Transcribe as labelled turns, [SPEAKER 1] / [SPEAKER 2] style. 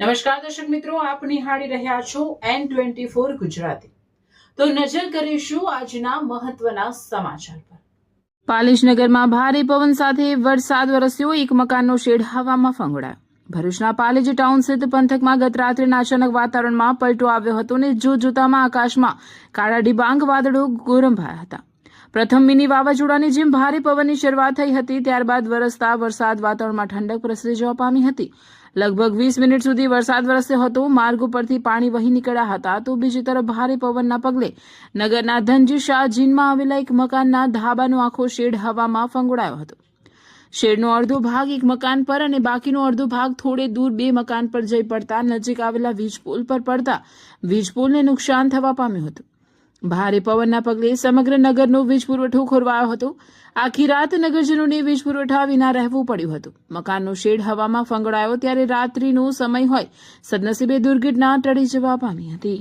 [SPEAKER 1] નમસ્કાર દર્શક મિત્રો, આપ નિહાળી રહ્યા છો N24 ગુજરાતી। તો નજર કરીશું આજના મહત્વના સમાચાર પર। પાલેજ નગરમાં ભારે પવન સાથે વરસાદ વરસ્યો, એક મકાનનો શેડ હવામાં ફંગોળાયો। ભરૂચના પાલેજ ટાઉન સ્થિત પંથકમાં ગત રાત્રિના અચાનક વાતાવરણમાં પલટો આવ્યો હતો અને જોતજોતામાં આકાશમાં કાળા ડિબાંગ વાદળો ગોરંભાયા હતા। પ્રથમ મિની વાવાઝોડાની જેમ ભારે પવનની શરૂઆત થઈ હતી, ત્યારબાદ વરસતા વરસાદ વાતાવરણમાં ઠંડક પ્રસરી જવા પામી હતી। લગભગ 20 મિનિટ સુધી વરસાદ વરસ્યો હતો। માર્ગો પરથી પાણી વહી નીકળ્યા હતા, તો બીજી તરફ ભારે પવનના પગલે નગરના ધનજી શાહ જીનમાં આવેલા એક મકાનના ધાબાનો આખો શેડ હવામાં ફંગોળાયો હતો। શેડનો અડધો ભાગ એક મકાન પર અને બાકીનો અડધો ભાગ થોડે દૂર બે મકાન પર જઈ પડતા નજીક આવેલા વીજપોલ પર પડતા વીજપોલને નુકસાન થવા પામ્યું હતું। ભારે પવનના પગલે સમગ્ર નગરનો વીજ પુરવઠો ખોરવાયો હતો। આખી રાત નગરજનોને વીજ પુરવઠા વિના રહેવું પડ્યું હતું। મકાનનો શેડ હવામાં ફંગોળાયો ત્યારે રાત્રિનો સમય હોય, સદનસીબે દુર્ઘટના ટળી જવા પામી હતી।